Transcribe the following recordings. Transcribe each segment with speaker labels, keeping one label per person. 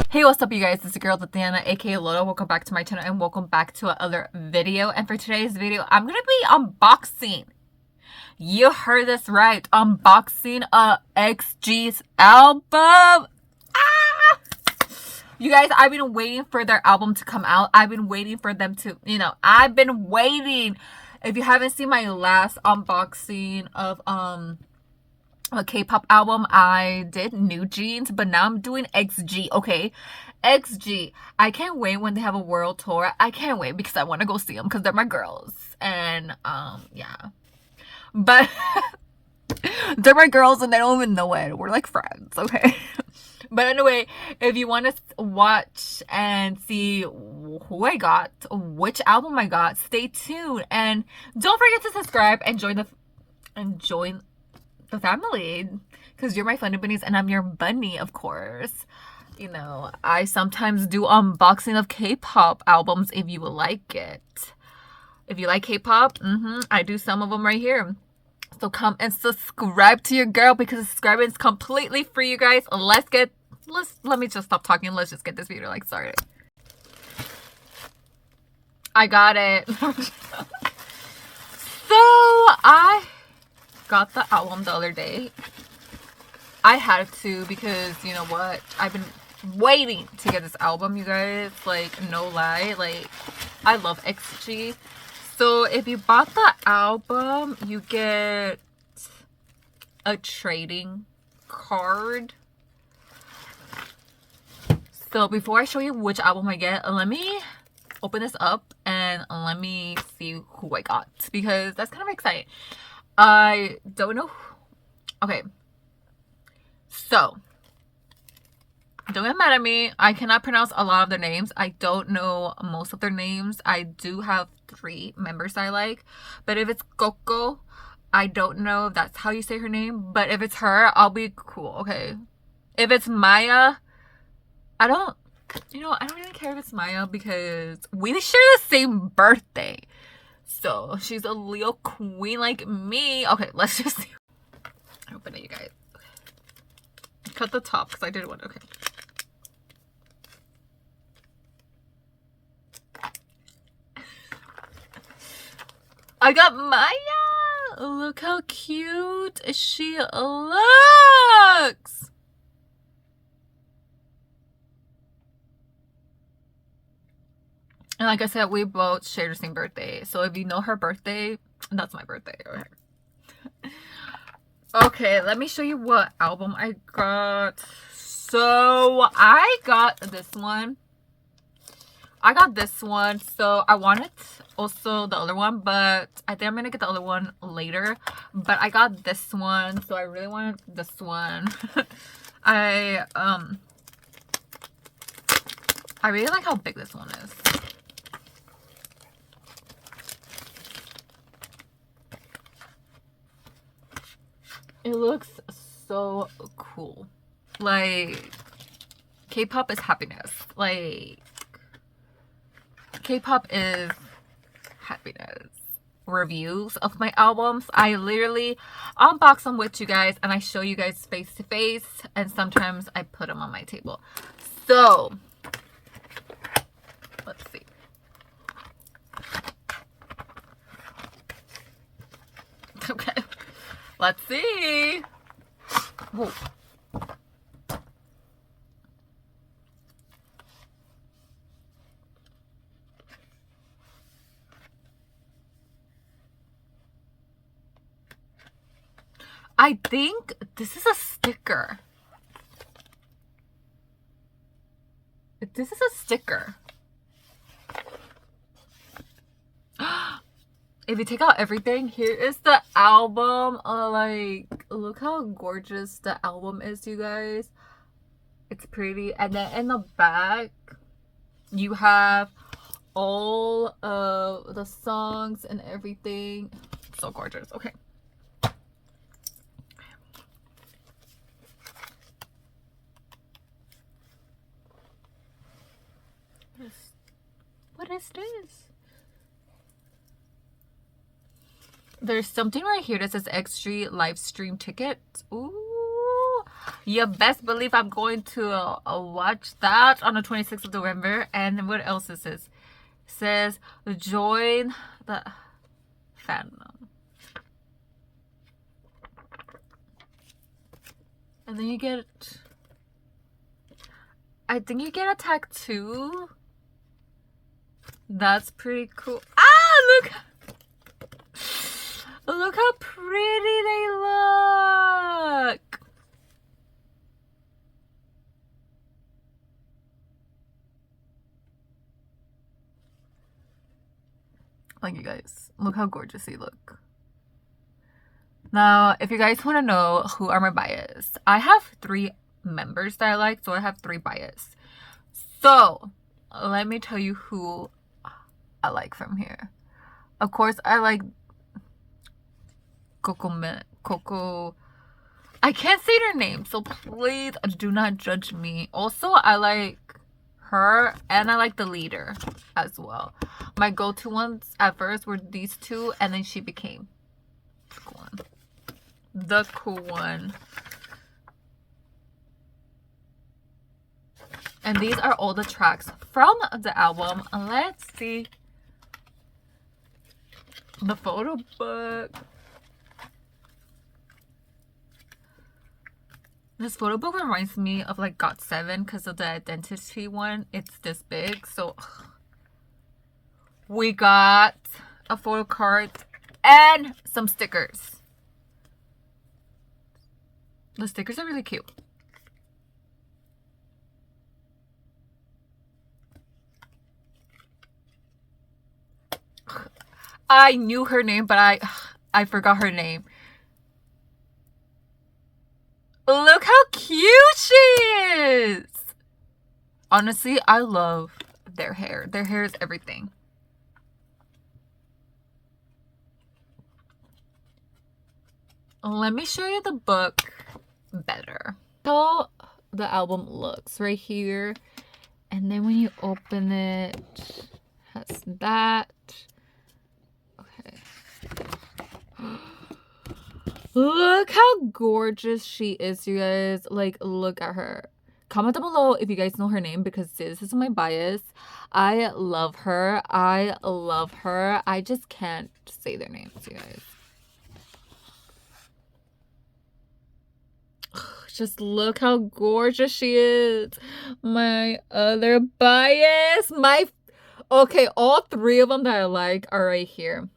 Speaker 1: Hey, what's up you guys? It's your girl Tatiana, aka Lola. Welcome back to my channel and welcome back to another video. And for today's video, I'm gonna be unboxing. You heard this right. Unboxing XG's album. Ah! You guys, I've been waiting for their album to come out. I've been waiting for them to, I've been waiting. If you haven't seen my last unboxing of a K-pop album, I did New Jeans, but now I'm doing XG. Okay, XG. I can't wait when they have a world tour. I can't wait because I want to go see them because they're my girls. And yeah, but they're my girls and they don't even know it. We're like friends, okay? But anyway, if you want to watch and see who I got, which album I got, stay tuned and don't forget to subscribe and join the family, because you're my funny bunnies and I'm your bunny, of course. I sometimes do unboxing of K-pop albums if you like it. If you like K-pop, I do some of them right here. So come and subscribe to your girl because subscribing is completely free, you guys. Let me just stop talking. Let's just get this video started. I got it. So I got the album the other day. I had to because you know what? I've been waiting to get this album, you guys. No lie. I love XG. So if you bought the album, you get a trading card. So before I show you which album I get, let me open this up and let me see who I got because that's kind of exciting. I don't know. Okay. So, don't get mad at me. I cannot pronounce a lot of their names. I don't know most of their names. I do have 3 members I like. But if it's Coco, I don't know if that's how you say her name. But if it's her, I'll be cool, okay? If it's Maya, I don't even care if it's Maya because we share the same birthday. So she's a Leo queen like me. Okay, let's just see. Open it, you guys. Okay. Cut the top because I did one. Okay. I got Maya. Look how cute she looks. And like I said, we both share the same birthday. So if you know her birthday, that's my birthday. Okay. Okay, let me show you what album I got. So I got this one. So I wanted also the other one, but I think I'm gonna get the other one later. But I got this one, so I really wanted this one. I really like how big this one is. It looks so cool. K-pop is happiness. K-pop is happiness. Reviews of my albums, I literally unbox them with you guys and I show you guys face to face, and sometimes I put them on my table. So let's see. Okay. Let's see. Whoa. I think this is a sticker. This is a sticker. If you take out everything, here is the album. Look how gorgeous the album is, you guys. It's pretty. And then in the back, you have all of the songs and everything. So gorgeous. Okay. What is this? There's something right here that says extra live stream ticket. Ooh, You best believe I'm going to watch that on the 26th of November. And what else is this? It says join the fandom. And then you get, I think you get a tattoo. That's pretty cool. Ah, look! Look how pretty they look! Like, you guys, look how gorgeous they look. Now, if you guys want to know who are my bias, I have 3 members that I like, so I have 3 bias. So, let me tell you who I like from here. Of course, I like Coco. I can't say their name, so please do not judge me. Also, I like her and I like the leader as well. My go-to ones at first were these 2, and then she became the cool one. And these are all the tracks from the album. Let's see the photo book. This photo book reminds me of like GOT7 because of the identity one. It's this big. So we got a photo card and some stickers. The stickers are really cute. I knew her name, but I forgot her name. Look how cute she is! Honestly, I love their hair. Their hair is everything. Let me show you the book better. So the album looks right here, and then when you open it, it has that. Okay. Look how gorgeous she is, you guys. Like, look at her. Comment down below if you guys know her name, because this is my bias. I love her. I love her. I just can't say their names, you guys. Just look how gorgeous she is. My other bias. Okay, all 3 of them that I like are right here.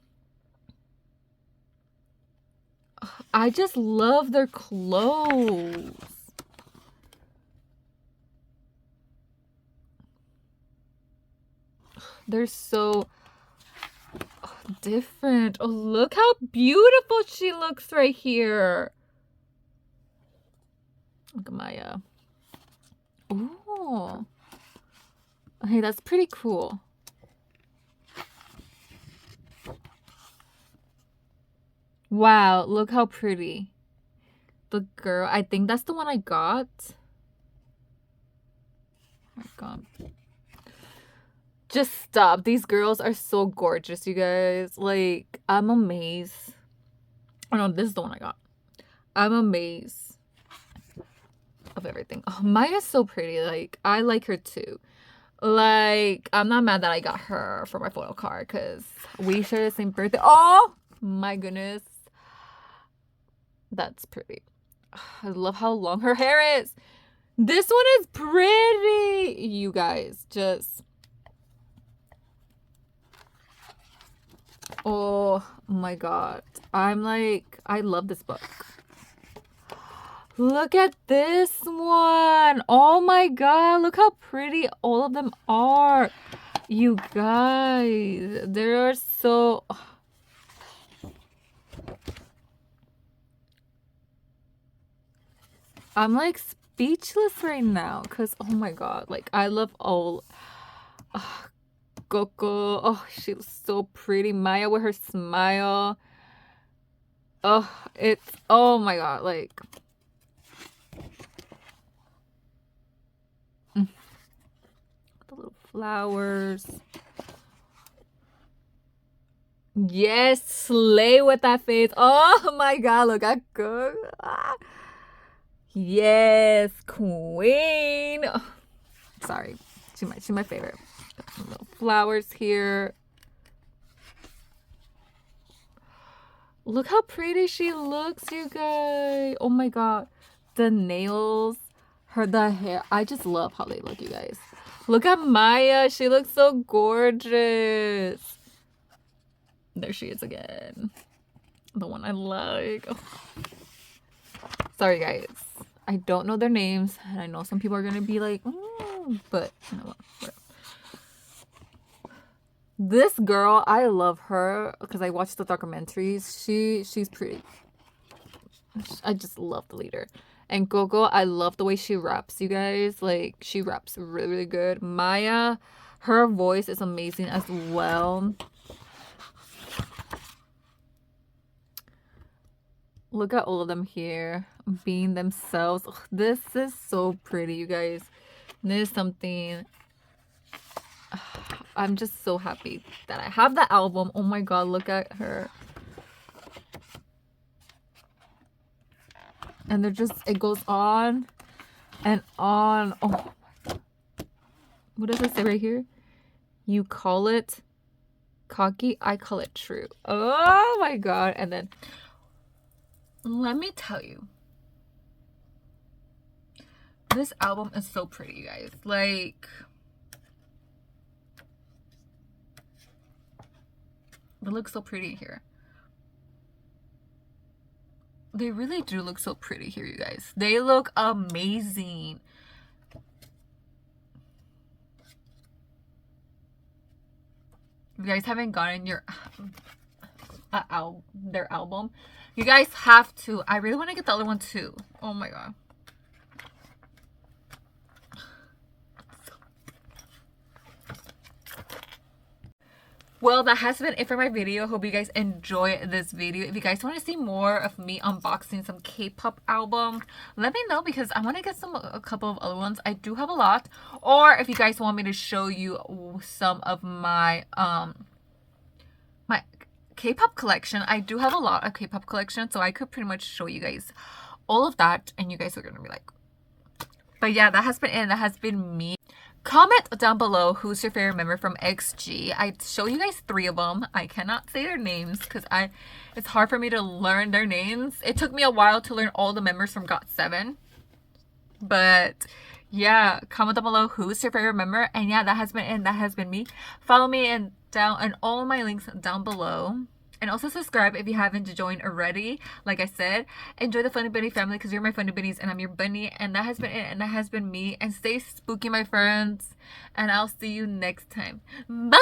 Speaker 1: I just love their clothes. They're so different. Oh, look how beautiful she looks right here. Look at Maya. Ooh. Okay, that's pretty cool. Wow, look how pretty. The girl, I think that's the one I got. Oh my god. Just stop. These girls are so gorgeous, you guys. Like, I'm amazed. Oh no, this is the one I got. I'm amazed of everything. Oh, Maya's so pretty. Like, I like her too. Like, I'm not mad that I got her for my photo card because we share the same birthday. Oh my goodness. That's pretty. I love how long her hair is. This one is pretty, you guys. Just, oh my god. I'm like, I love this book. Look at this one. Oh my god. Look how pretty all of them are. You guys, they are so... I'm like speechless right now because, oh my god, like I love all... Coco. Oh, she was so pretty. Maya with her smile. Oh, it's... Oh my god, like... The little flowers. Yes, slay with that face. Oh my god, look at good. Yes, queen. Oh, sorry, she's my favorite. Got some little flowers here. Look how pretty she looks, you guys. Oh my god. The nails, the hair. I just love how they look, you guys. Look at Maya. She looks so gorgeous. There she is again. The one I like. Oh. Sorry, guys. I don't know their names. And I know some people are going to be like, but you know what? This girl, I love her because I watched the documentaries. She's pretty. I just love the leader. And Gogo, I love the way she raps, you guys. Like, she raps really, really good. Maya, her voice is amazing as well. Look at all of them here being themselves. Ugh, this is so pretty, you guys. This is something. I'm just so happy that I have the album. Oh my god, look at her. And they're just, it goes on and on. Oh my god. What does it say right here? You call it cocky, I call it true. Oh my god. And then let me tell you, this album is so pretty, you guys. Like, they look so pretty here. They really do look so pretty here, you guys. They look amazing. If you guys haven't gotten your their album, you guys have to. I really want to get the other one too. Oh my god. Well, that has been it for my video. Hope you guys enjoy this video. If you guys want to see more of me unboxing some K-pop albums, let me know because I want to get a couple of other ones. I do have a lot. Or if you guys want me to show you some of my my K-pop collection, I do have a lot of K-pop collection, so I could pretty much show you guys all of that, and you guys are gonna be like. But yeah, that has been it. That has been me. Comment down below who's your favorite member from XG. I show you guys 3 of them. I cannot say their names because it's hard for me to learn their names. It took me a while to learn all the members from GOT7. But yeah, comment down below who's your favorite member. And yeah, that has been it. That has been me. Follow me and all of my links down below. And also subscribe if you haven't joined already. Like I said, enjoy the Funny Bunny family because you're my Funny Bunnies and I'm your bunny. And that has been it. And that has been me. And stay spooky, my friends. And I'll see you next time. Bye!